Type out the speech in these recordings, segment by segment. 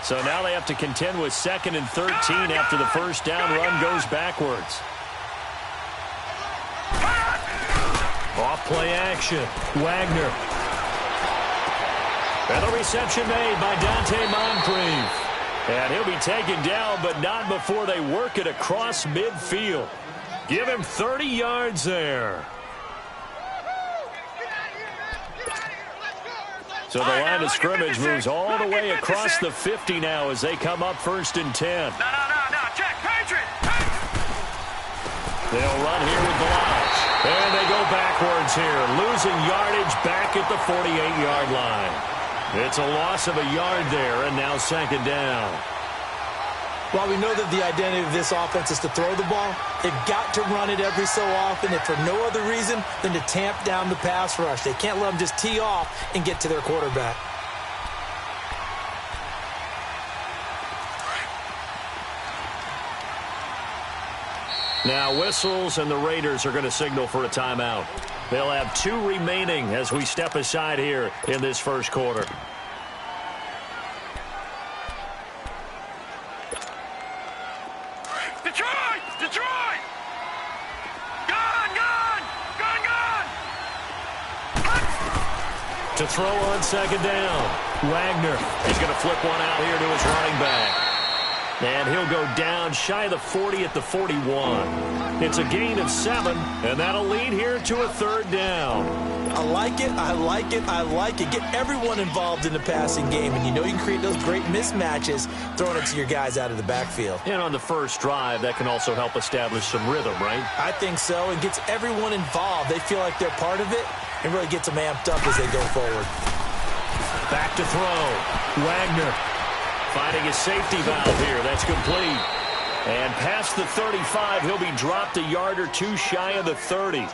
So now they have to contend with 2nd and 13 after the first down run goes backwards. Off play action. Wagner. And the reception made by Dante Moncrief. And he'll be taken down, but not before they work it across midfield. Give him 30 yards there. So the line of scrimmage moves all the way across the 50 now as they come up 1st and 10. No, check, Patriot. They'll run here with Blanche. And they go backwards here, losing yardage back at the 48-yard line. It's a loss of a yard there, and now 2nd down. While we know that the identity of this offense is to throw the ball, they've got to run it every so often, if for no other reason than to tamp down the pass rush. They can't let them just tee off and get to their quarterback. Now whistles, and the Raiders are going to signal for a timeout. They'll have 2 remaining as we step aside here in this first quarter. Detroit! Gone! To throw on 2nd down. Wagner. He's going to flip one out here to his running back. And he'll go down shy of the 40 at the 41. It's a gain of 7, and that'll lead here to a 3rd down. I like it. Get everyone involved in the passing game, and you know you can create those great mismatches throwing it to your guys out of the backfield. And on the first drive, that can also help establish some rhythm, right? I think so. It gets everyone involved. They feel like they're part of it, and really gets them amped up as they go forward. Back to throw. Wagner. Finding his safety valve here. That's complete. And past the 35, he'll be dropped a yard or 2 shy of the 30.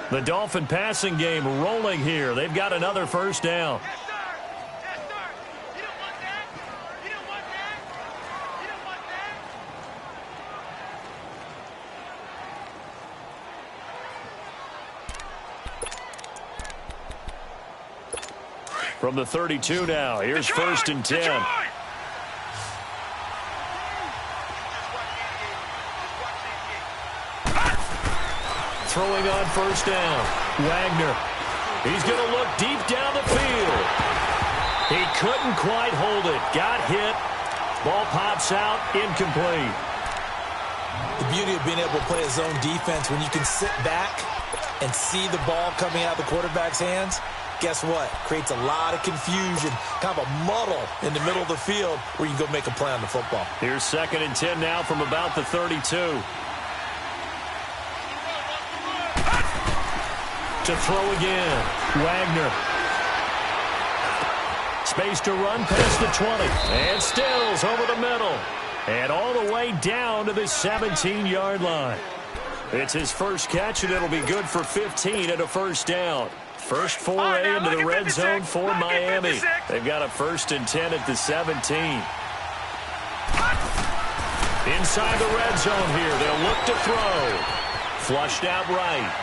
The Dolphin passing game rolling here. They've got another 1st down. From the 32 now, here's 1st and 10. Throwing on 1st down. Wagner. He's going to look deep down the field. He couldn't quite hold it. Got hit. Ball pops out. Incomplete. The beauty of being able to play a zone defense when you can sit back and see the ball coming out of the quarterback's hands, guess what? Creates a lot of confusion, kind of a muddle in the middle of the field where you can go make a play on the football. Here's 2nd and 10 now from about the 32. To throw again. Wagner. Space to run past the 20. And Stills over the middle. And all the way down to the 17-yard line. It's his first catch, and it'll be good for 15 and a 1st down. First foray into the red zone for Miami. They've got a 1st and 10 at the 17. Inside the red zone here. They'll look to throw. Flushed out right.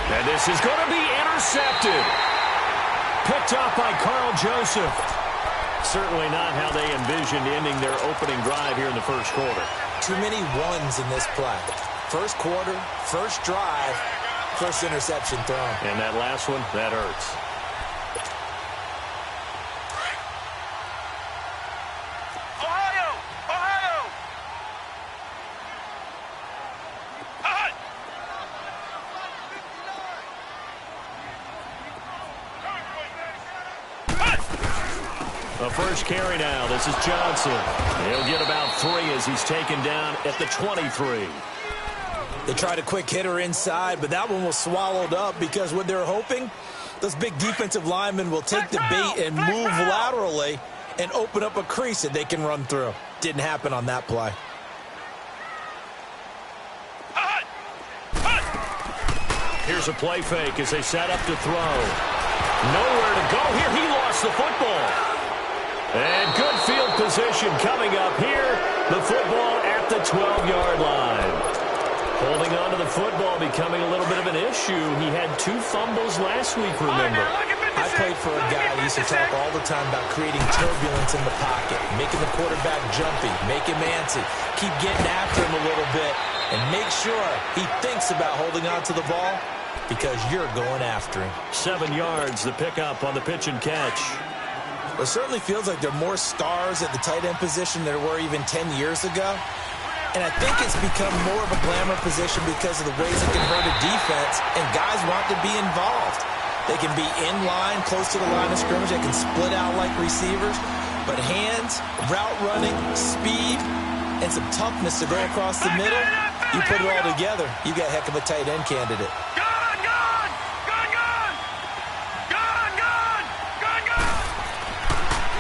And this is going to be intercepted. Picked off by Carl Joseph. Certainly not how they envisioned ending their opening drive here in the first quarter. Too many ones in this play. First quarter, first drive, first interception thrown. And that last one, that hurts. The first carry now. This is Johnson. He'll get about 3 as he's taken down at the 23. They tried a quick hitter inside, but that one was swallowed up because what they're hoping, those big defensive linemen will take the bait and move laterally and open up a crease that they can run through. Didn't happen on that play. Here's a play fake as they set up to throw. Nowhere to go here. He lost the football. And good field position coming up here. The football at the 12-yard line. Holding on to the football becoming a little bit of an issue. He had 2 fumbles last week, remember. I played for a guy who used to talk all the time about creating turbulence in the pocket, making the quarterback jumpy, make him antsy, keep getting after him a little bit, and make sure he thinks about holding on to the ball because you're going after him. 7 yards, the pickup on the pitch and catch. Well, it certainly feels like there are more stars at the tight end position than there were even 10 years ago. And I think it's become more of a glamour position because of the ways it can hurt a defense, and guys want to be involved. They can be in line, close to the line of scrimmage. They can split out like receivers. But hands, route running, speed, and some toughness to go across the middle, you put it all together, you got a heck of a tight end candidate.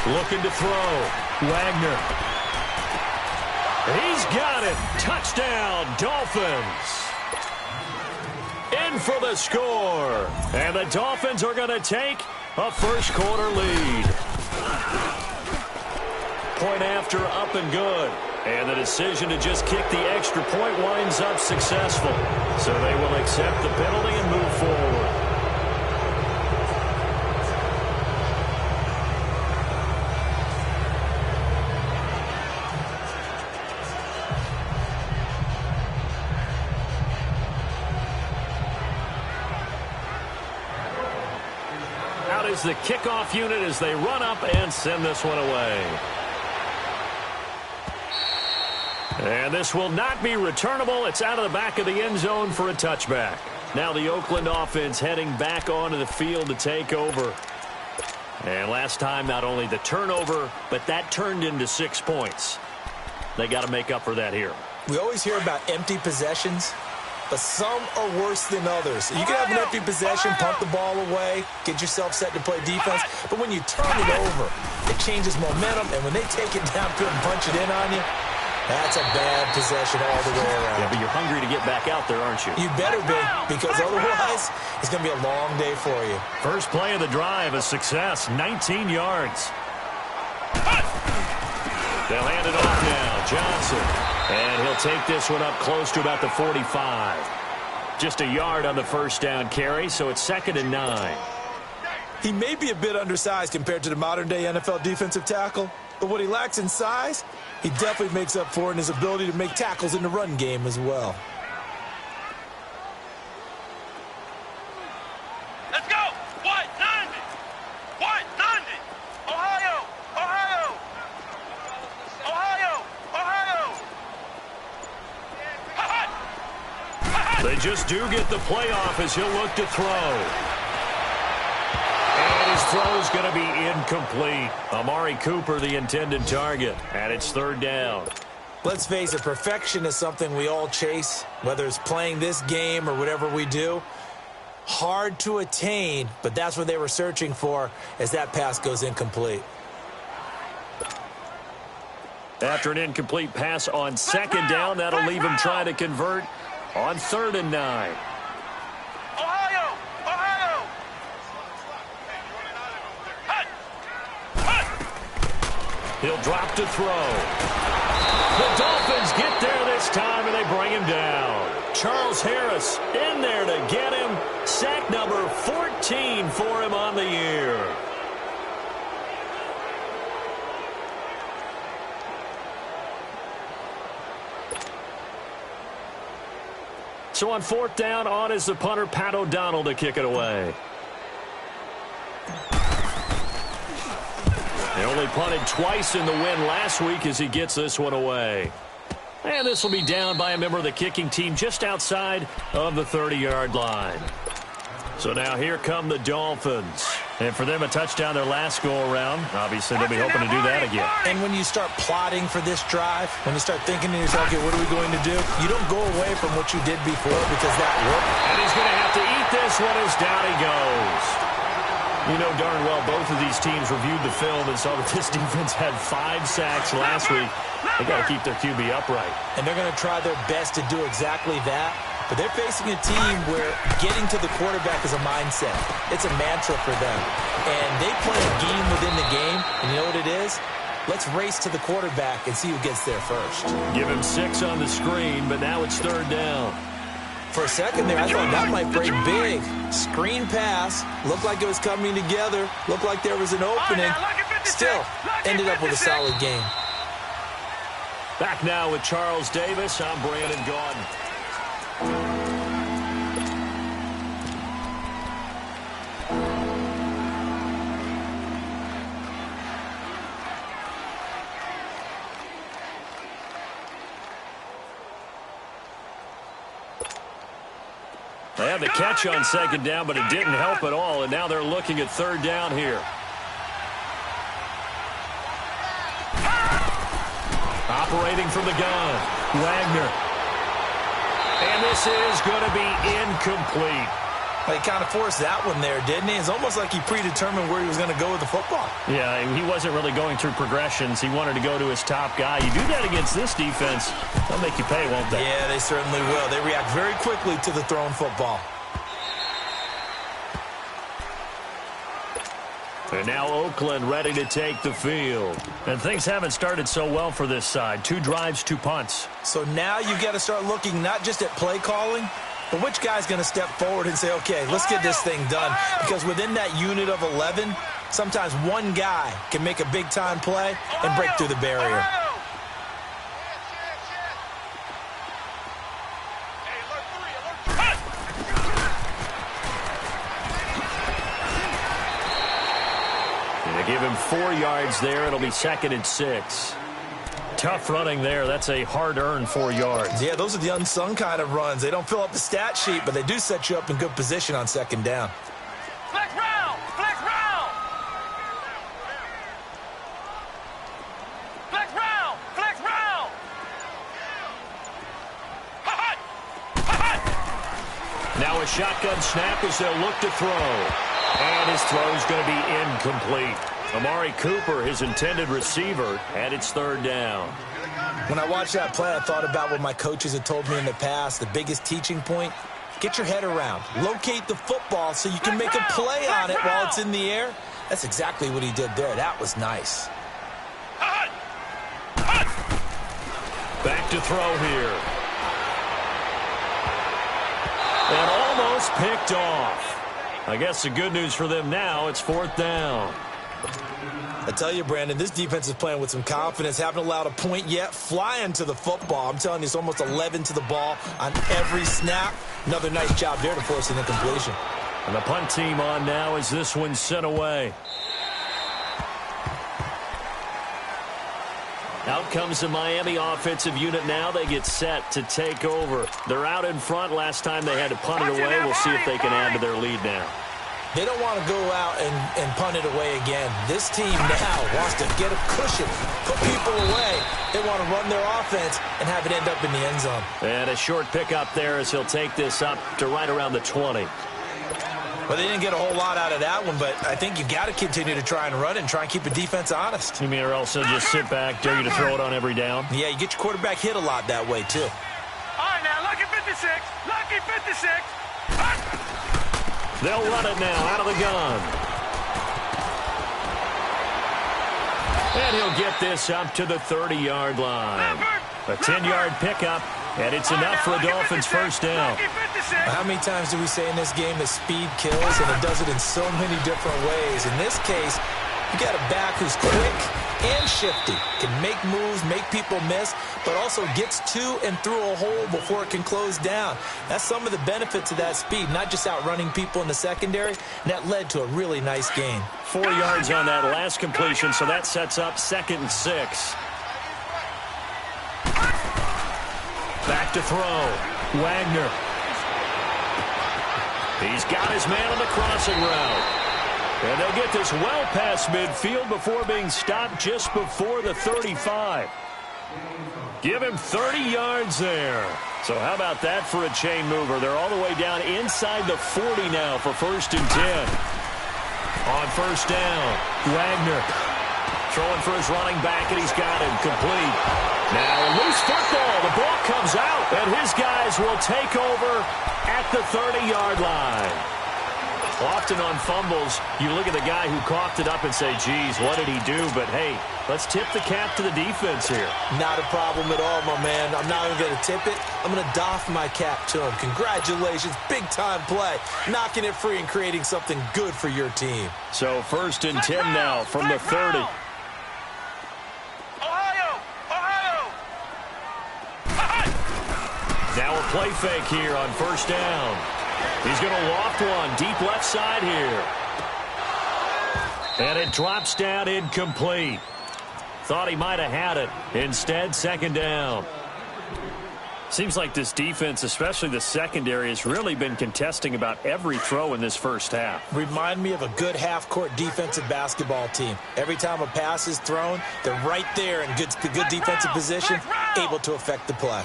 Looking to throw. Wagner. He's got it. Touchdown, Dolphins. In for the score. And the Dolphins are going to take a first-quarter lead. Point after, up and good. And the decision to just kick the extra point winds up successful. So they will accept the penalty and move forward. Is the kickoff unit as they run up and send this one away. And this will not be returnable. It's out of the back of the end zone for a touchback. Now the Oakland offense heading back onto the field to take over. And last time, not only the turnover, but that turned into 6 points. They got to make up for that here. We always hear about empty possessions, but some are worse than others. You can have an empty possession, punt the ball away, get yourself set to play defense, but when you turn it over, it changes momentum, and when they take it downfield and punch it in on you, that's a bad possession all the way around. Yeah, but you're hungry to get back out there, aren't you? You better be, because otherwise, it's going to be a long day for you. First play of the drive, a success, 19 yards. They'll hand it off now, Johnson. And he'll take this one up close to about the 45. Just a yard on the first down carry, so it's 2nd and 9. He may be a bit undersized compared to the modern-day NFL defensive tackle, but what he lacks in size, he definitely makes up for in his ability to make tackles in the run game as well. Let's go! White 90! White 90! Ohio! Ohio! Ohio! Ohio! They just do get the playoff as he'll look to throw. And his throw's going to be incomplete. Amari Cooper, the intended target, and it's 3rd down. Let's face it, perfection is something we all chase, whether it's playing this game or whatever we do. Hard to attain, but that's what they were searching for as that pass goes incomplete. After an incomplete pass on 2nd down, that'll leave him trying to convert on 3rd and 9. Ohio! Ohio! He'll drop to throw. The Dolphins get there this time, and they bring him down. Charles Harris in there to get him. Sack number 14 for him on the year. So on 4th down, on is the punter, Pat O'Donnell, to kick it away. They only punted twice in the win last week as he gets this one away. And this will be down by a member of the kicking team just outside of the 30-yard line. So now here come the Dolphins. And for them, a touchdown their last go-around. Obviously, they'll be hoping to do that again. And when you start plotting for this drive, when you start thinking to yourself, okay, what are we going to do? You don't go away from what you did before because that worked. And he's going to have to eat this one as down he goes. You know darn well both of these teams reviewed the film and saw that this defense had 5 sacks last week. They got to keep their QB upright. And they're going to try their best to do exactly that. But they're facing a team where getting to the quarterback is a mindset. It's a mantra for them. And they play a game within the game. And you know what it is? Let's race to the quarterback and see who gets there first. Give him 6 on the screen, but now it's 3rd down. For a second there, I thought that might break big. Screen pass. Looked like it was coming together. Looked like there was an opening. Still, ended up with a solid game. Back now with Charles Davis. I'm Brandon Gaudin. They had the catch on second down, but it didn't help at all, and now they're looking at third down here. Operating from the gun, Wagner. And this is going to be incomplete. He kind of forced that one there, didn't he? It's almost like he predetermined where he was going to go with the football. Yeah, he wasn't really going through progressions. He wanted to go to his top guy. You do that against this defense, they'll make you pay, won't they? Yeah, they certainly will. They react very quickly to the thrown football. And now Oakland ready to take the field. And things haven't started so well for this side. 2 drives, 2 punts. So now you got to start looking not just at play calling, but which guy's going to step forward and say, okay, let's get this thing done. Because within that unit of 11, sometimes one guy can make a big-time play and break through the barrier. They give him 4 yards there. It'll be 2nd and 6. Tough running there. That's a hard-earned 4 yards. Yeah, those are the unsung kind of runs. They don't fill up the stat sheet, but they do set you up in good position on second down. Flex round! Flex round! Flex round! Flex round! Ha-ha! Ha-ha! Now a shotgun snap as they'll look to throw. And his throw's going to be incomplete. Amari Cooper, his intended receiver, and it's 3rd down. When I watched that play, I thought about what my coaches had told me in the past. The biggest teaching point, get your head around. Locate the football so you can make a play on it while it's in the air. That's exactly what he did there. That was nice. Back to throw here. And almost picked off. I guess the good news for them now, it's 4th down. I tell you, Brandon, this defense is playing with some confidence. Haven't allowed a point yet. Flying to the football. I'm telling you, it's almost 11 to the ball on every snap. Another nice job there to force an incompletion. And the punt team on now as this one's sent away. Out comes the Miami offensive unit now. They get set to take over. They're out in front. Last time they had to punt it away. We'll see if they can add to their lead now. They don't want to go out and punt it away again. This team now wants to get a cushion, put people away. They want to run their offense and have it end up in the end zone. And a short pickup there as he'll take this up to right around the 20. Well, they didn't get a whole lot out of that one, but I think you got to continue to try and run and try and keep the defense honest. You mean or else they'll just sit back, dare you to throw it on every down? Yeah, you get your quarterback hit a lot that way, too. All right, now, lucky 56. Lucky 56. They'll run it now out of the gun. And he'll get this up to the 30-yard line. A 10-yard pickup, and it's enough for a Dolphins first down. How many times do we say in this game that speed kills, and it does it in so many different ways? In this case, you got a back who's quick and shifty, can make moves, make people miss, but also gets to and through a hole before it can close down. That's some of the benefits of that speed, not just outrunning people in the secondary, and that led to a really nice gain. 4 yards on that last completion, so that sets up 2nd and 6. Back to throw. Wagner. He's got his man on the crossing route. And they'll get this well past midfield before being stopped just before the 35. Give him 30 yards there. So how about that for a chain mover? They're all the way down inside the 40 now for 1st and 10. On 1st down, Wagner throwing for his running back, and he's got him complete. Now a loose football. The ball comes out, and his guys will take over at the 30-yard line. Often on fumbles, you look at the guy who coughed it up and say, geez, what did he do? But, hey, let's tip the cap to the defense here. Not a problem at all, my man. I'm not even going to tip it. I'm going to doff my cap to him. Congratulations. Big-time play. Knocking it free and creating something good for your team. So 1st and 10 now from the 30. Now a play fake here on 1st down. He's going to loft one deep left side here. And it drops down incomplete. Thought he might have had it. Instead, 2nd down. Seems like this defense, especially the secondary, has really been contesting about every throw in this first half. Remind me of a good half-court defensive basketball team. Every time a pass is thrown, they're right there in good defensive position, able to affect the play.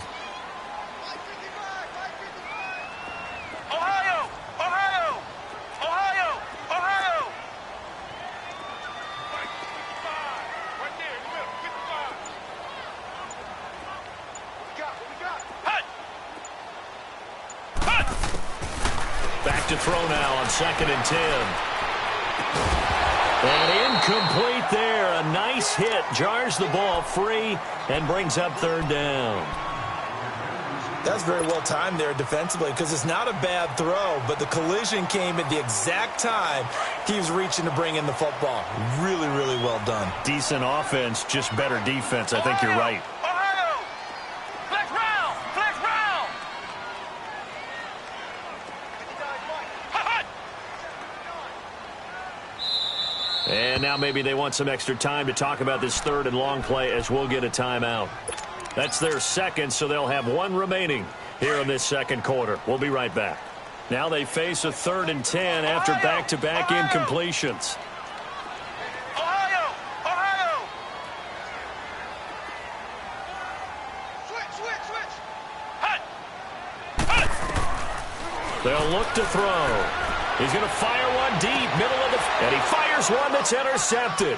Back to throw now on 2nd and 10. And incomplete there. A nice hit. Jars the ball free and brings up 3rd down. That's very well timed there defensively because it's not a bad throw, but the collision came at the exact time he was reaching to bring in the football. Really, really well done. Decent offense, just better defense. I think you're right. And now maybe they want some extra time to talk about this 3rd and long play as we'll get a timeout. That's their 2nd, so they'll have 1 remaining here in this 2nd quarter. We'll be right back. Now they face a 3rd and 10 after back-to-back incompletions. They'll look to throw. He's going to fire one deep, middle of the... And he fires one that's intercepted.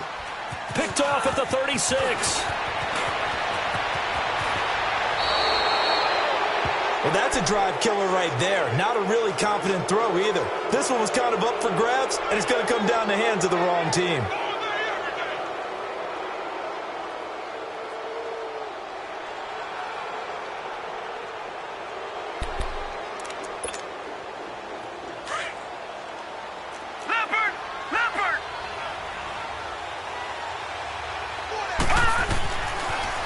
Picked off at the 36. Well, that's a drive killer right there. Not a really confident throw either. This one was kind of up for grabs, and it's going to come down the hands of the wrong team.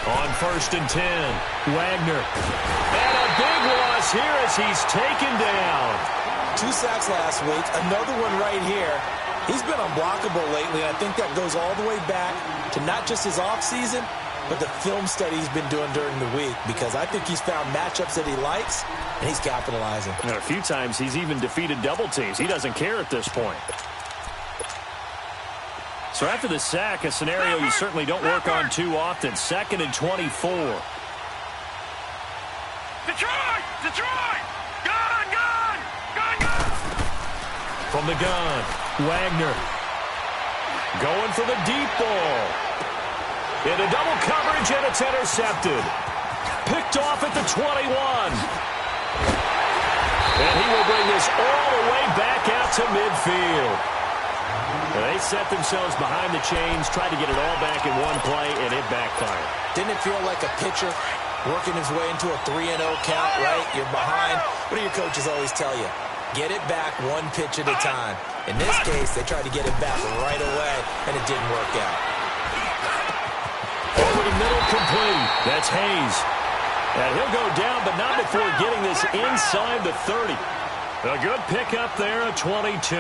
On 1st and 10, Wagner. And a big loss here as he's taken down. 2 sacks last week, another one right here. He's been unblockable lately, and I think that goes all the way back to not just his offseason, but the film study he's been doing during the week, because I think he's found matchups that he likes, and he's capitalizing. And a few times he's even defeated double teams. He doesn't care at this point. So after the sack, a scenario you certainly don't work on too often. 2nd and 24. Detroit! Detroit! Gun! Gun! Gun! Gun! From the gun, Wagner. Going for the deep ball. Into double coverage, and it's intercepted. Picked off at the 21. And he will bring this all the way back out to midfield. They set themselves behind the chains, tried to get it all back in one play, and it backfired. Didn't it feel like a pitcher working his way into a 3-0 count, right? You're behind. What do your coaches always tell you? Get it back 1 pitch at a time. In this case, they tried to get it back right away, and it didn't work out. Over the middle, complete. That's Hayes. And he'll go down, but not before getting this inside the 30. A good pickup there at 22.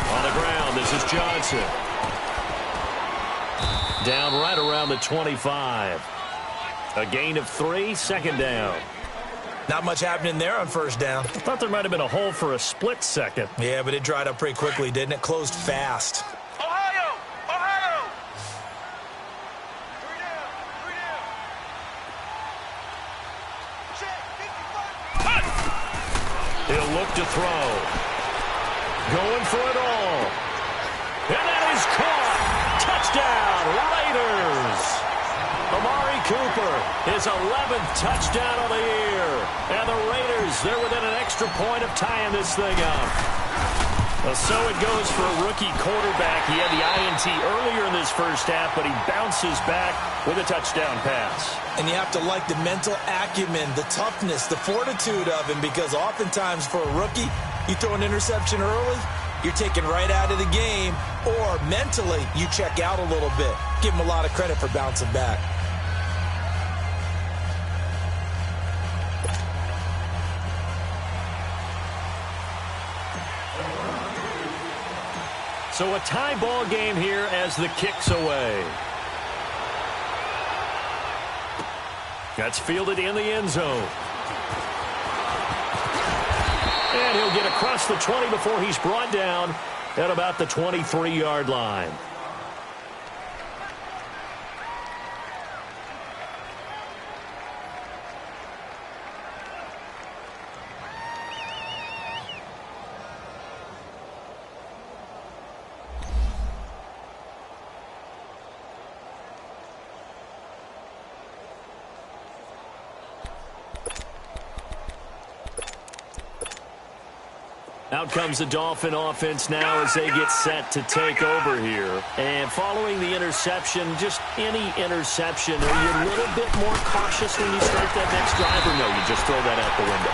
On the ground, this is Johnson. Down right around the 25. A gain of 3, 2nd down. Not much happening there on 1st down. I thought there might have been a hole for a split second. Yeah, but it dried up pretty quickly, didn't it? Closed fast. Ohio! Ohio! 3 down. 3 down. He'll look to throw. Going for it all. And that is caught. Touchdown, Raiders. Amari Cooper, his 11th touchdown of the year. And the Raiders, they're within an extra point of tying this thing up. Well, so it goes for a rookie quarterback. He had the INT earlier in this first half, but he bounces back with a touchdown pass. And you have to like the mental acumen, the toughness, the fortitude of him, because oftentimes for a rookie, you throw an interception early, you're taken right out of the game, or mentally you check out a little bit. Give him a lot of credit for bouncing back. So a tie ball game here as the kick's away. That's fielded in the end zone. And he'll get across the 20 before he's brought down at about the 23-yard line. Out comes the Dolphin offense now as they get set to take over here. And following the interception, just any interception, are you a little bit more cautious when you start that next drive, or no, you just throw that out the window?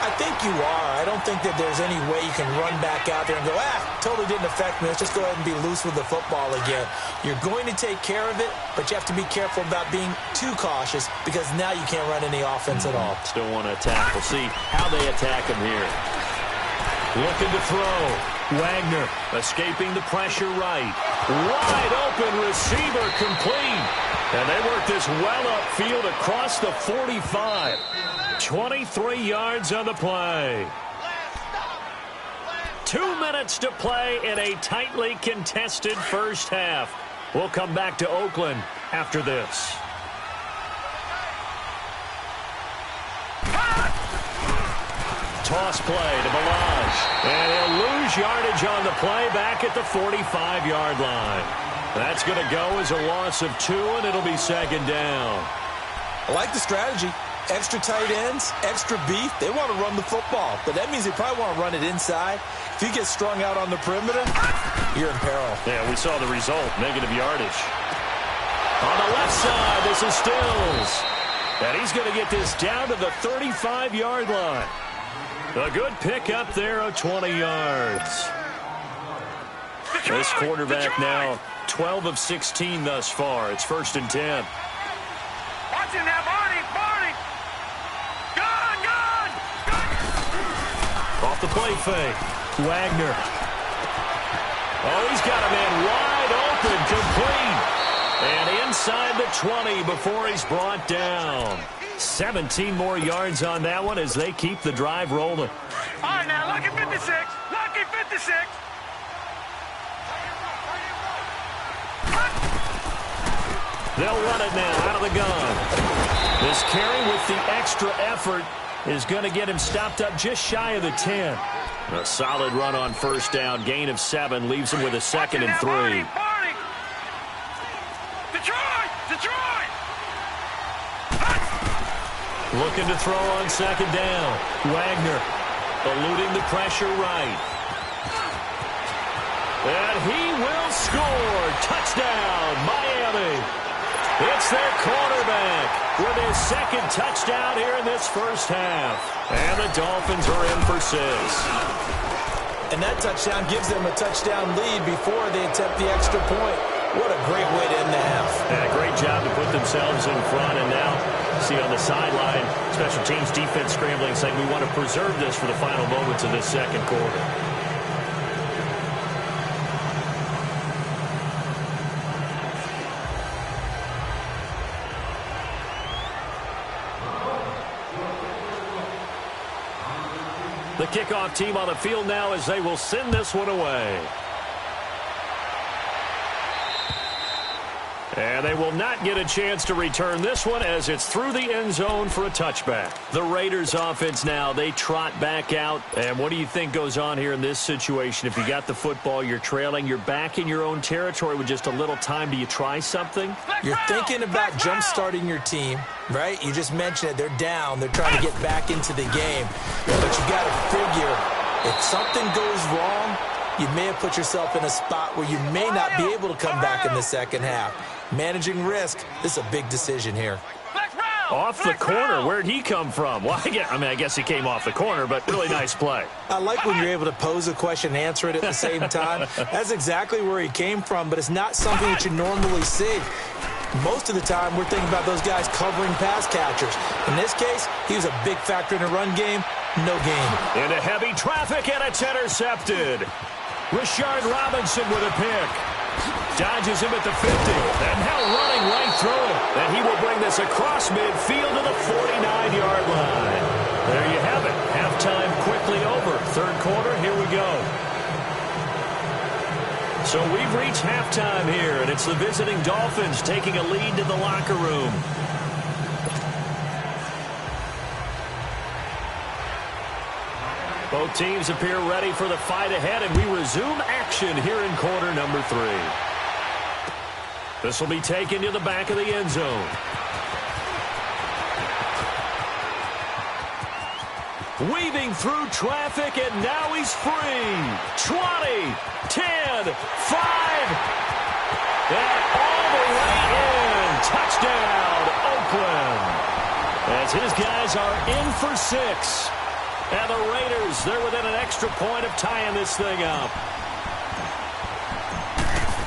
I think you are. I don't think that there's any way you can run back out there and go, totally didn't affect me. Let's just go ahead and be loose with the football again. You're going to take care of it, but you have to be careful about being too cautious because now you can't run any offense at all. Still want to attack. We'll see how they attack him here. Looking to throw. Wagner escaping the pressure right. Wide open receiver complete. And they work this well upfield across the 45. 23 yards on the play. 2 minutes to play in a tightly contested first half. We'll come back to Oakland after this. Toss play to Balaj. And he'll lose yardage on the play back at the 45-yard line. That's going to go as a loss of 2, and it'll be second down. I like the strategy. Extra tight ends, extra beef. They want to run the football, but that means they probably want to run it inside. If you get strung out on the perimeter, you're in peril. Yeah, we saw the result, negative yardage. On the left side, this is Stills. And he's going to get this down to the 35-yard line. A good pick up there of 20 yards. This quarterback now 12 of 16 thus far. It's 1st and 10. Watch him now, Barney. Good. Off the play fake. Wagner. Oh, he's got a man wide open, complete. And inside the 20 before he's brought down. 17 more yards on that one as they keep the drive rolling. All right, now, lucky 56. Lucky 56. They'll run it now out of the gun. This carry with the extra effort is going to get him stopped up just shy of the 10. A solid run on first down. Gain of 7 leaves him with a 2nd and 3. Barney. Detroit. Looking to throw on 2nd down. Wagner eluding the pressure right. And he will score. Touchdown, Miami. It's their quarterback with his 2nd touchdown here in this first half. And the Dolphins are in for 6. And that touchdown gives them a touchdown lead before they attempt the extra point. What a great way to end the half. Yeah, great job to put themselves in front. And now, see on the sideline, special teams defense scrambling, saying we want to preserve this for the final moments of this second quarter. The kickoff team on the field now as they will send this one away. And they will not get a chance to return this one as it's through the end zone for a touchback. The Raiders offense now, they trot back out. And what do you think goes on here in this situation? If you got the football, you're trailing, you're back in your own territory with just a little time. Do you try something? You're thinking about jump-starting your team, right? You just mentioned it. They're down. They're trying to get back into the game. But you got to figure, if something goes wrong, you may have put yourself in a spot where you may not be able to come back in the second half. Managing risk, this is a big decision here. Off the corner, where'd he come from? Well, I guess he came off the corner, but really nice play. I like when you're able to pose a question and answer it at the same time. That's exactly where he came from, but it's not something that you normally see. Most of the time, we're thinking about those guys covering pass catchers. In this case, he was a big factor in the run game. No gain. Into heavy traffic, and it's intercepted. Rashard Robinson with a pick. Dodges him at the 50, and now running right through it. And he will bring this across midfield to the 49-yard line. There you have it. Halftime quickly over. Third quarter, here we go. So we've reached halftime here, and it's the visiting Dolphins taking a lead to the locker room. Both teams appear ready for the fight ahead, and we resume action here in quarter number 3. This will be taken to the back of the end zone. Weaving through traffic, and now he's free. 20, 10, 5, and all the way in. Touchdown, Oakland. As his guys are in for 6. And the Raiders, they're within an extra point of tying this thing up.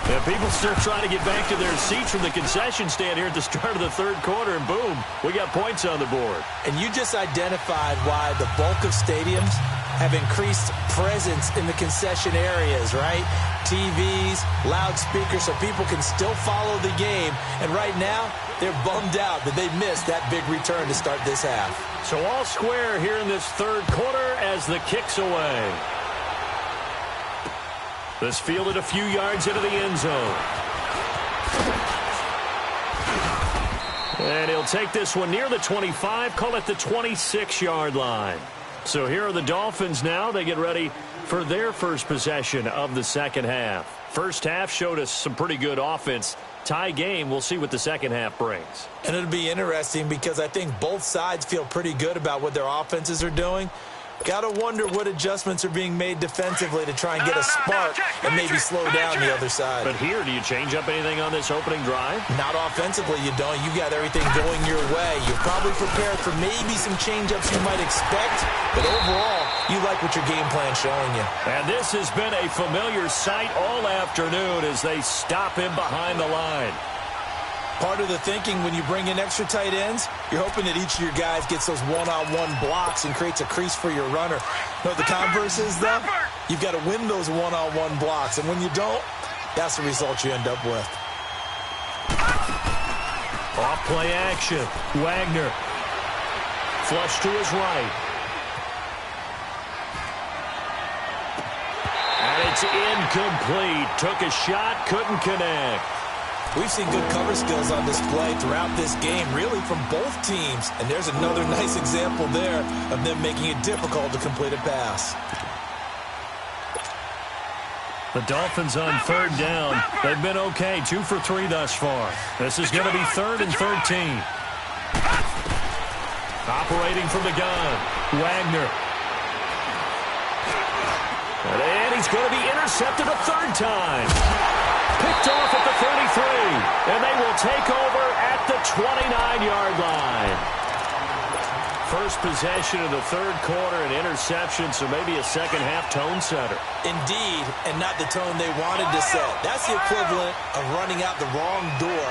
And people start trying to get back to their seats from the concession stand here at the start of the third quarter, and boom, we got points on the board. And you just identified why the bulk of stadiums have increased presence in the concession areas, right? TVs, loudspeakers, so people can still follow the game. And right now, they're bummed out that they missed that big return to start this half. So all square here in this third quarter as the kick's away. This fielded a few yards into the end zone. And he'll take this one near the 25, call it the 26-yard line. So here are the Dolphins now. They get ready for their first possession of the second half. First half showed us some pretty good offense. Tie game, we'll see what the second half brings. And it'll be interesting because I think both sides feel pretty good about what their offenses are doing. Got to wonder what adjustments are being made defensively to try and get a spark and maybe slow down the other side. But here, do you change up anything on this opening drive? Not offensively, you don't. You got everything going your way. You're probably prepared for maybe some change-ups you might expect, but overall, you like what your game plan's showing you. And this has been a familiar sight all afternoon as they stop him behind the line. Part of the thinking when you bring in extra tight ends, you're hoping that each of your guys gets those one-on-one blocks and creates a crease for your runner. You know what the converse is, though? You've got to win those one-on-one blocks, and when you don't, that's the result you end up with. Off play action. Wagner. Flush to his right. And it's incomplete. Took a shot, couldn't connect. We've seen good cover skills on display throughout this game, really from both teams. And there's another nice example there of them making it difficult to complete a pass. The Dolphins on third down. They've been okay, 2 for 3 thus far. This is going to be 3rd and 13. Operating from the gun, Wagner. And he's going to be intercepted a third time. Picked off at the 33, and they will take over at the 29-yard line. First possession of the third quarter, an interception, so maybe a second-half tone setter. Indeed, and not the tone they wanted to set. That's the equivalent of running out the wrong door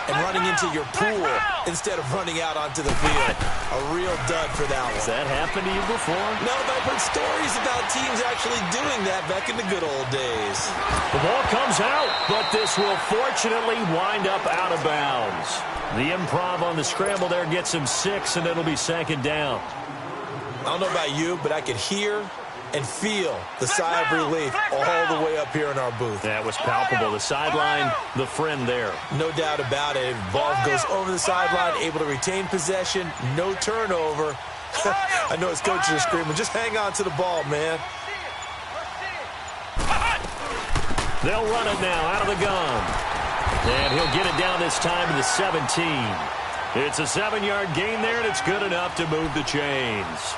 and running into your pool instead of running out onto the field. A real dud for that one. Has that happened to you before? No, but I've heard stories about teams actually doing that back in the good old days. The ball comes out, but this will fortunately wind up out of bounds. The improv on the scramble there gets him 6, and it'll be second down. I don't know about you, but I could hear and feel the sigh of relief all the way up here in our booth. That was palpable. The sideline, the friend there. No doubt about it. Ball goes over the sideline, able to retain possession, no turnover. I know his coaches are screaming, just hang on to the ball, man. They'll run it now out of the gun. And he'll get it down this time to the 17. It's a 7-yard gain there, and it's good enough to move the chains.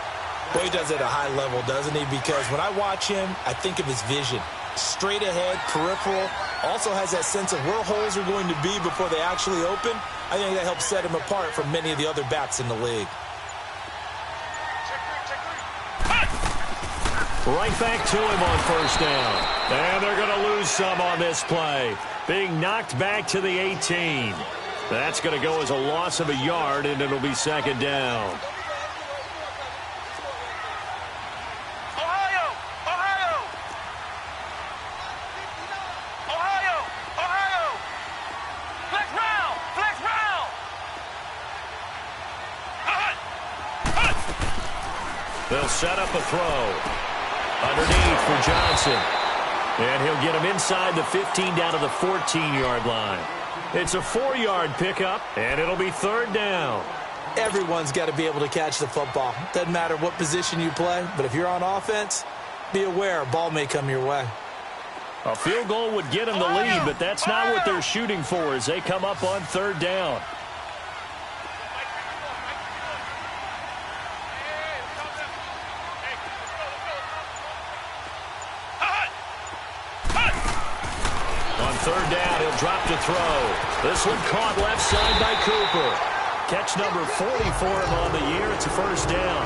Boy, he does it at a high level, doesn't he? Because when I watch him, I think of his vision. Straight ahead, peripheral, also has that sense of where holes are going to be before they actually open. I think that helps set him apart from many of the other backs in the league. Right back to him on first down. And they're going to lose some on this play. Being knocked back to the 18. That's going to go as a loss of a yard, and it'll be second down. They'll set up a throw. Underneath for Johnson. And he'll get him inside the 15 down to the 14-yard line. It's a 4-yard pickup, and it'll be third down. Everyone's got to be able to catch the football. Doesn't matter what position you play, but if you're on offense, be aware a ball may come your way. A field goal would get him the lead, but that's not what they're shooting for as they come up on third down. Third down, he'll drop to throw. This one caught left side by Cooper. Catch number 40 for him on the year. It's a first down.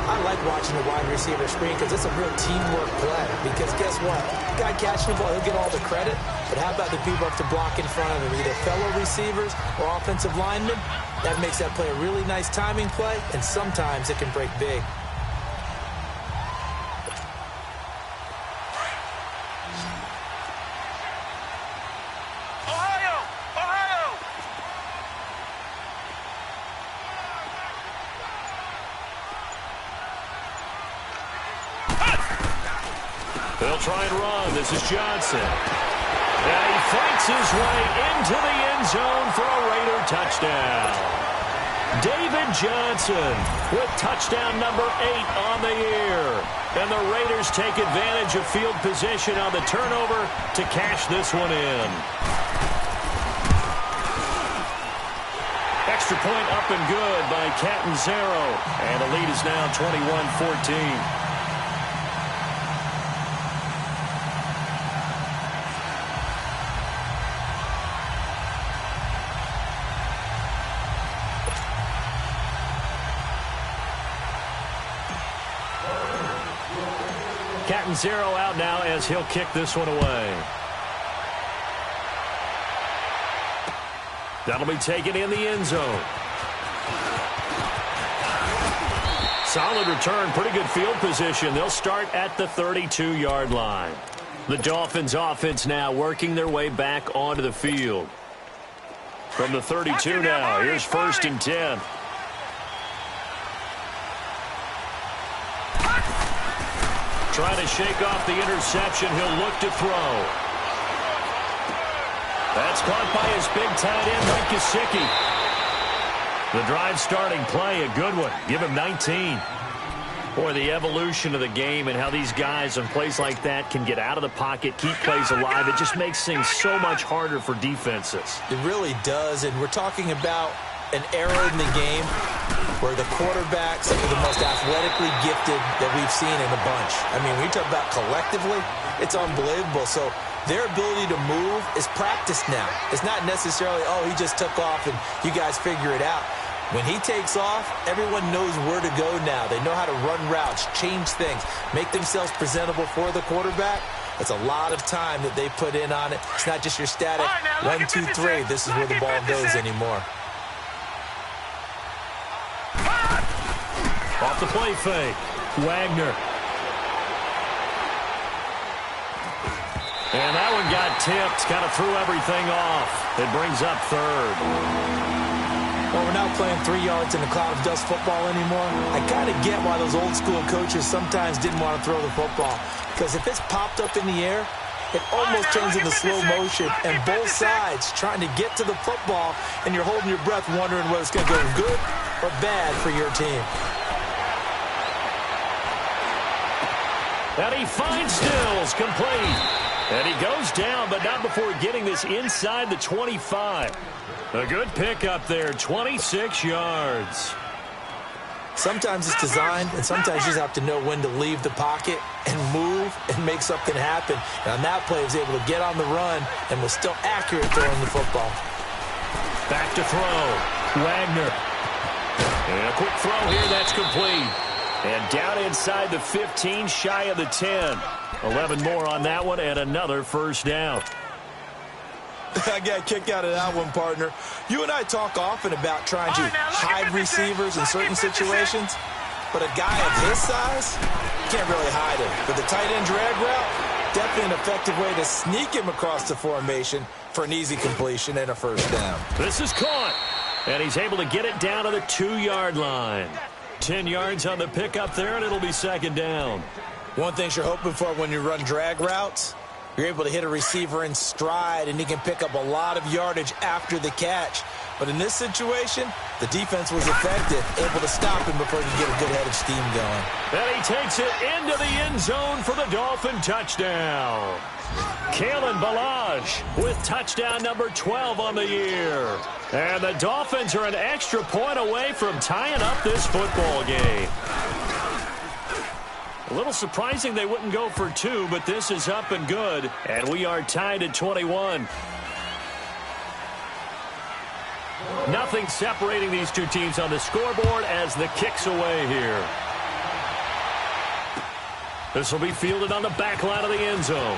I like watching the wide receiver screen because it's a real teamwork play. Because guess what? The guy catching the ball, he'll get all the credit. But how about the people up to block in front of him, either fellow receivers or offensive linemen? That makes that play a really nice timing play, and sometimes it can break big. They'll try and run. This is Johnson. And he fights his way into the end zone for a Raider touchdown. David Johnson with touchdown number 8 on the year. And the Raiders take advantage of field position on the turnover to cash this one in. Extra point up and good by Catanzaro. And the lead is now 21-14. Catanzaro out now as he'll kick this one away. That'll be taken in the end zone. Solid return, pretty good field position. They'll start at the 32-yard line. The Dolphins offense now working their way back onto the field. From the 32 now, here's 1st and 10. Trying to shake off the interception. He'll look to throw. That's caught by his big tight end, Mike Gesicki. The drive starting play, a good one. Give him 19. Boy, the evolution of the game and how these guys on plays like that can get out of the pocket, keep plays alive. It just makes things so much harder for defenses. It really does, and we're talking about an era in the game where the quarterbacks are the most athletically gifted that we've seen in a bunch. I mean, when you talk about collectively, it's unbelievable. So their ability to move is practiced now. It's not necessarily, oh, he just took off and you guys figure it out. When he takes off, everyone knows where to go now. They know how to run routes, change things, make themselves presentable for the quarterback. It's a lot of time that they put in on it. It's not just your static 1, 2, 3. This is where the ball goes anymore. Off the play fake, Wagner. And that one got tipped, kind of threw everything off. It brings up third. Well, we're not playing 3 yards in a cloud of dust football anymore. I kind of get why those old school coaches sometimes didn't want to throw the football. Because if it's popped up in the air, it almost turns into slow motion, and both sides trying to get to the football, and you're holding your breath wondering whether it's going to go good or bad for your team. And he finds Stills, complete. And he goes down, but not before getting this inside the 25. A good pickup there, 26 yards. Sometimes it's designed, and sometimes you just have to know when to leave the pocket and move and make something happen. And on that play, he was able to get on the run and was still accurate throwing the football. Back to throw. Wagner. And a quick throw here, that's complete. And down inside the 15, shy of the 10. 11 more on that one, and another first down. I got a kick out of that one, partner. You and I talk often about trying to hide receivers in certain situations, but a guy of his size, can't really hide him. But the tight end drag route, definitely an effective way to sneak him across the formation for an easy completion and a first down. This is caught, and he's able to get it down to the 2-yard line. 10 yards on the pickup there, and it'll be second down. One thing you're hoping for when you run drag routes, you're able to hit a receiver in stride, and he can pick up a lot of yardage after the catch. But in this situation, the defense was effective, able to stop him before he could get a good head of steam going. And he takes it into the end zone for the Dolphin touchdown. Kalen Ballage with touchdown number 12 on the year. And the Dolphins are an extra point away from tying up this football game. A little surprising they wouldn't go for 2, but this is up and good. And we are tied at 21. Nothing separating these two teams on the scoreboard as the kick's away here. This will be fielded on the back line of the end zone.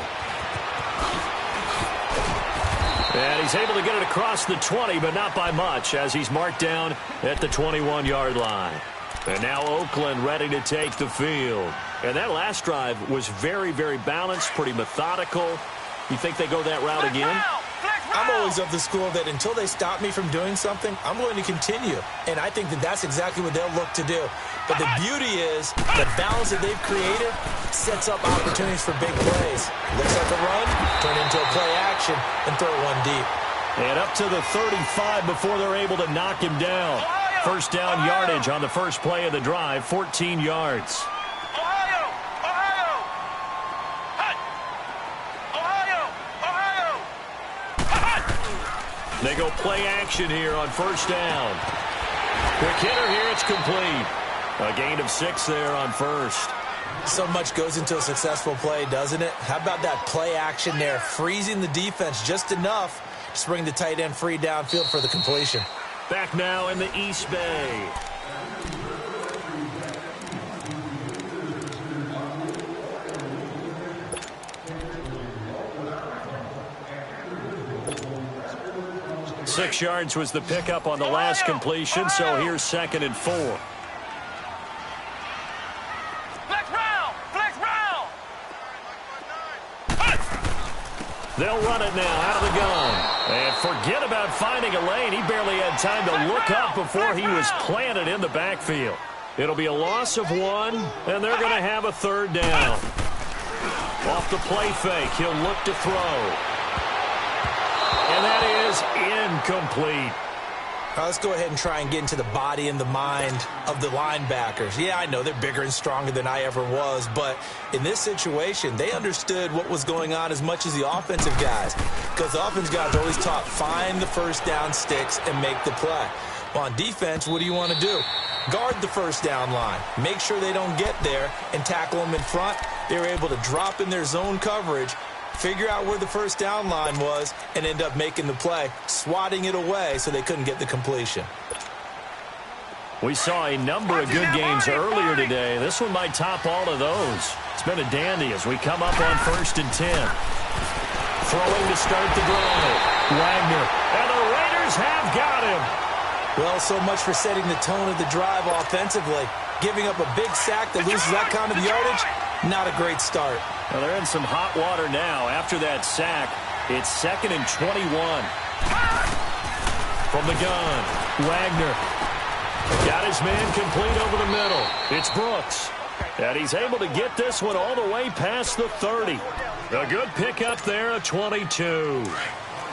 And he's able to get it across the 20, but not by much, as he's marked down at the 21-yard line. And now Oakland ready to take the field. And that last drive was very, very balanced, pretty methodical. You think they go that route again? I'm always of the school that until they stop me from doing something, I'm going to continue. And I think that that's exactly what they'll look to do. But the beauty is the balance that they've created sets up opportunities for big plays. Looks like a run, turn into a play action, and throw one deep. And up to the 35 before they're able to knock him down. First down yardage on the first play of the drive, 14 yards. They go play action here on first down. Quick hitter here, it's complete. A gain of 6 there on first. So much goes into a successful play, doesn't it? How about that play action there, freezing the defense just enough to bring the tight end free downfield for the completion. Back now in the East Bay. Six yards was the pickup on the last completion, so here's 2nd and 4. They'll run it now out of the gun. And forget about finding a lane. He barely had time to look up before he was planted in the backfield. It'll be a loss of 1, and they're going to have a 3rd down. Off the play fake, he'll look to throw. And that is incomplete. Let's go ahead and try and get into the body and the mind of the linebackers. Yeah, I know they're bigger and stronger than I ever was, but in this situation, they understood what was going on as much as the offensive guys, because the offensive guys are always taught, find the first down sticks and make the play. Well, on defense, what do you want to do? Guard the first down line. Make sure they don't get there and tackle them in front. They were able to drop in their zone coverage, figure out where the first down line was, and end up making the play, swatting it away so they couldn't get the completion. We saw a number of good games earlier today. This one might top all of those. It's been a dandy as we come up on 1st and 10. Throwing to start the drive. Wagner. And the Raiders have got him. Well, so much for setting the tone of the drive offensively. Giving up a big sack that loses that kind of yardage, not a great start. Well, they're in some hot water now. After that sack, it's 2nd and 21. From the gun, Wagner. Got his man complete over the middle. It's Brooks. And he's able to get this one all the way past the 30. A good pickup there, a 22.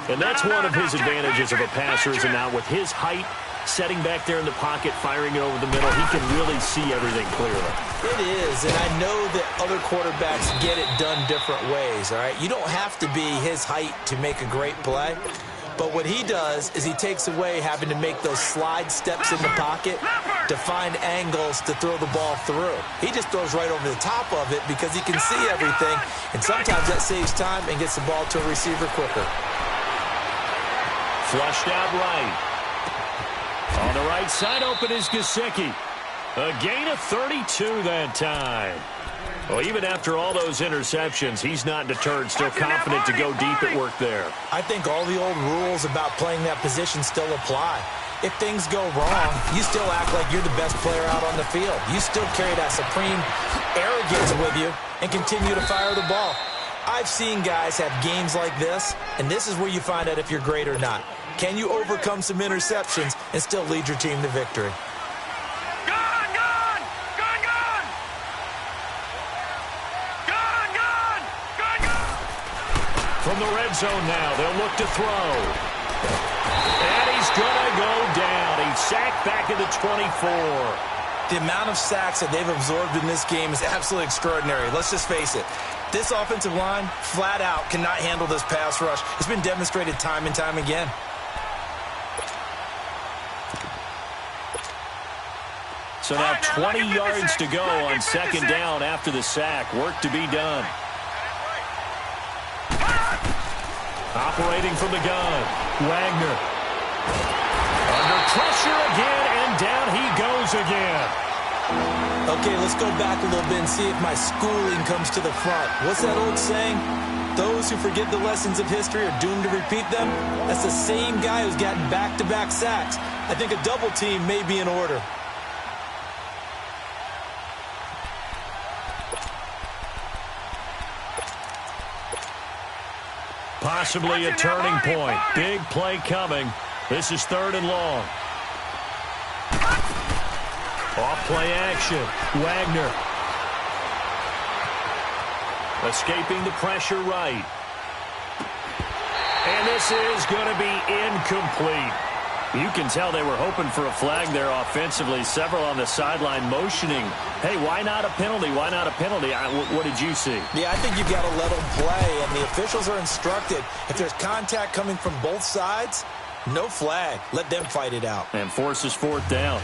And that's one of his advantages of a passer, is now with his height, setting back there in the pocket, firing it over the middle, he can really see everything clearly. It is, and I know that other quarterbacks get it done different ways, all right? You don't have to be his height to make a great play. But what he does is he takes away having to make those slide steps in the pocket to find angles to throw the ball through. He just throws right over the top of it because he can see everything, and sometimes that saves time and gets the ball to a receiver quicker. Flushed out right. On the right side, open is Gesicki. A gain of 32 that time. Well, even after all those interceptions, he's not deterred, still confident to go deep at work there. I think all the old rules about playing that position still apply. If things go wrong, you still act like you're the best player out on the field. You still carry that supreme arrogance with you and continue to fire the ball. I've seen guys have games like this, and this is where you find out if you're great or not. Can you overcome some interceptions and still lead your team to victory? From the red zone now, they'll look to throw. And he's going to go down. He's sacked back at the 24. The amount of sacks that they've absorbed in this game is absolutely extraordinary. Let's just face it. This offensive line, flat out, cannot handle this pass rush. It's been demonstrated time and time again. So now 20 yards to go on second down after the sack. Work to be done. Operating from the gun, Wagner. Under pressure again, and down he goes again. Okay, let's go back a little bit and see if my schooling comes to the front. What's that old saying? Those who forget the lessons of history are doomed to repeat them. That's the same guy who's gotten back-to-back sacks. I think a double team may be in order. Possibly a turning point. Big play coming. This is 3rd and long. Off play action. Wagner. Escaping the pressure right. And this is going to be incomplete. You can tell they were hoping for a flag there offensively. Several on the sideline motioning. Hey, why not a penalty? Why not a penalty? What did you see? Yeah, I think you've got to let them play, and the officials are instructed. If there's contact coming from both sides, no flag. Let them fight it out. And forces 4th down.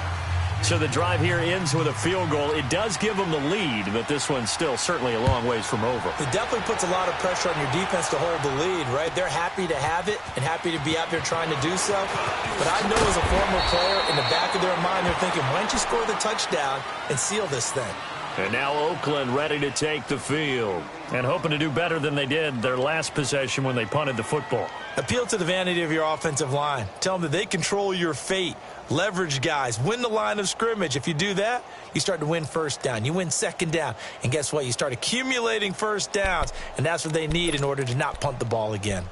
So the drive here ends with a field goal. It does give them the lead, but this one's still certainly a long ways from over. It definitely puts a lot of pressure on your defense to hold the lead, right? They're happy to have it and happy to be out there trying to do so. But I know as a former player, in the back of their mind, they're thinking, why don't you score the touchdown and seal this thing? And now Oakland ready to take the field and hoping to do better than they did their last possession when they punted the football. Appeal to the vanity of your offensive line. Tell them that they control your fate. Leverage guys. Win the line of scrimmage. If you do that, you start to win first down. You win second down. And guess what? You start accumulating first downs. And that's what they need in order to not punt the ball again.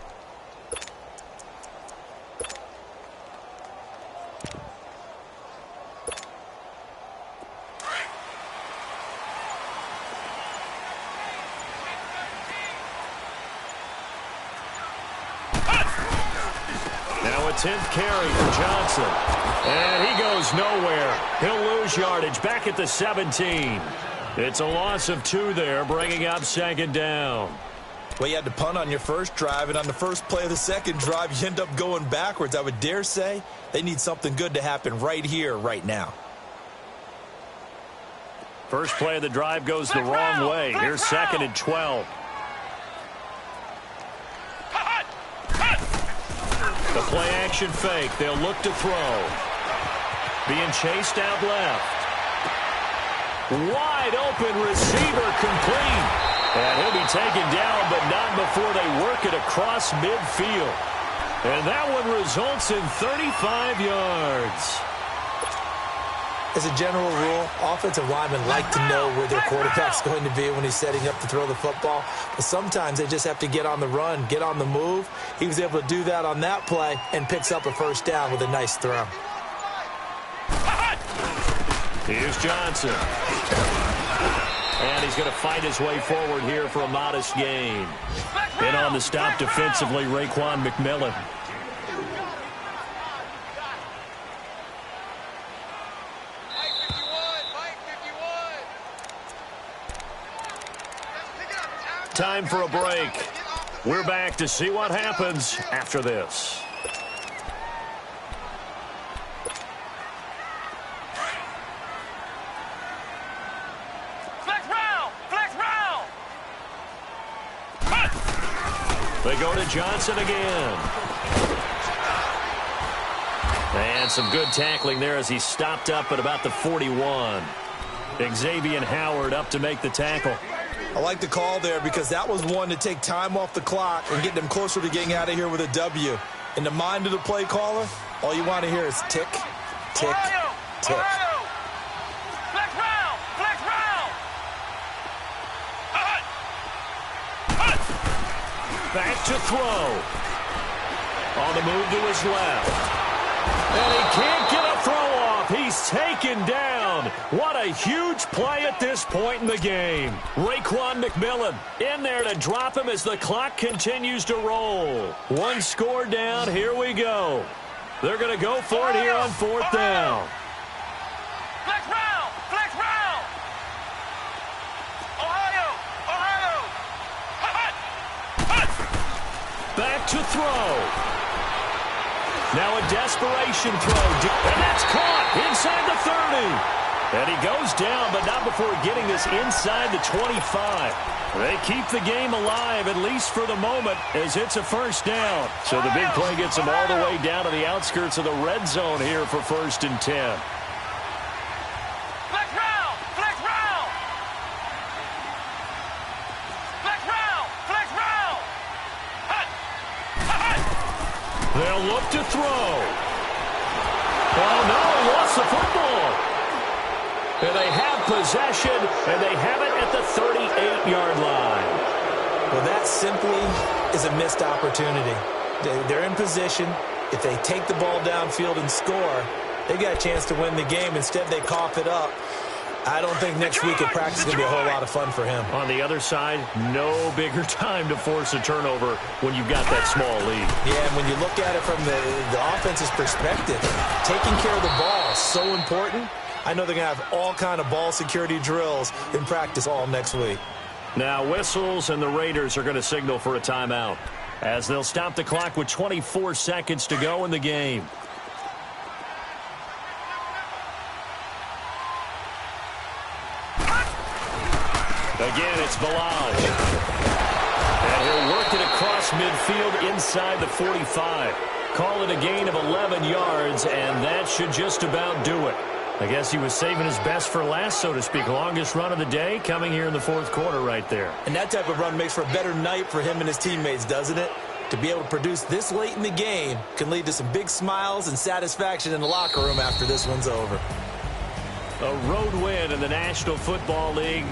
Now a 10th carry for Johnson. And he goes nowhere. He'll lose yardage back at the 17. It's a loss of 2 there, bringing up second down. Well, you had to punt on your first drive, and on the first play of the second drive, you end up going backwards. I would dare say they need something good to happen right here, right now. First play of the drive goes the wrong way. Here's 2nd and 12. The play action fake. They'll look to throw. Being chased out left. Wide open receiver complete. And he'll be taken down, but not before they work it across midfield. And that one results in 35 yards. As a general rule, offensive linemen like to know where their quarterback's going to be when he's setting up to throw the football. But sometimes they just have to get on the run, get on the move. He was able to do that on that play and picks up a first down with a nice throw. Here's Johnson. And he's going to fight his way forward here for a modest gain. And on the stop defensively, Raekwon McMillan. Time for a break. We're back to see what happens after this. Flex round! Flex round! They go to Johnson again. And some good tackling there as he stopped up at about the 41. Xavier Howard up to make the tackle. I like the call there because that was one to take time off the clock and get them closer to getting out of here with a W. In the mind of the play caller, all you want to hear is tick, tick, Ohio! tick. Ohio! Flex round! Flex round! Back to throw. On the move to his left. And he can't get a throw off. He's taken down. What a huge play at this point in the game. Raekwon McMillan in there to drop him as the clock continues to roll. One score down. Here we go. They're going to go for it here on fourth down. Flex round! Flex round! Ohio! Ohio! Back to throw. Now a desperation throw. And that's caught inside the 30. And he goes down, but not before getting this inside the 25. They keep the game alive, at least for the moment, as it's a first down. So the big play gets them all the way down to the outskirts of the red zone here for 1st and 10. Flex round! Flex round! Flex round! Flex round! They'll look to throw. Oh, no, he lost the football. And they have possession, and they have it at the 38-yard line. Well, that simply is a missed opportunity. They're in position. If they take the ball downfield and score, they've got a chance to win the game. Instead, they cough it up. I don't think next week at practice is going to be a whole lot of fun for him. On the other side, no bigger time to force a turnover when you've got that small lead. Yeah, and when you look at it from the offense's perspective, taking care of the ball is so important. I know they're going to have all kind of ball security drills in practice all next week. Now whistles, and the Raiders are going to signal for a timeout as they'll stop the clock with 24 seconds to go in the game. Again, it's Village. And he'll work it across midfield inside the 45. Call it a gain of 11 yards, and that should just about do it. I guess he was saving his best for last, so to speak. Longest run of the day coming here in the fourth quarter right there. And that type of run makes for a better night for him and his teammates, doesn't it? To be able to produce this late in the game can lead to some big smiles and satisfaction in the locker room after this one's over. A road win in the National Football League.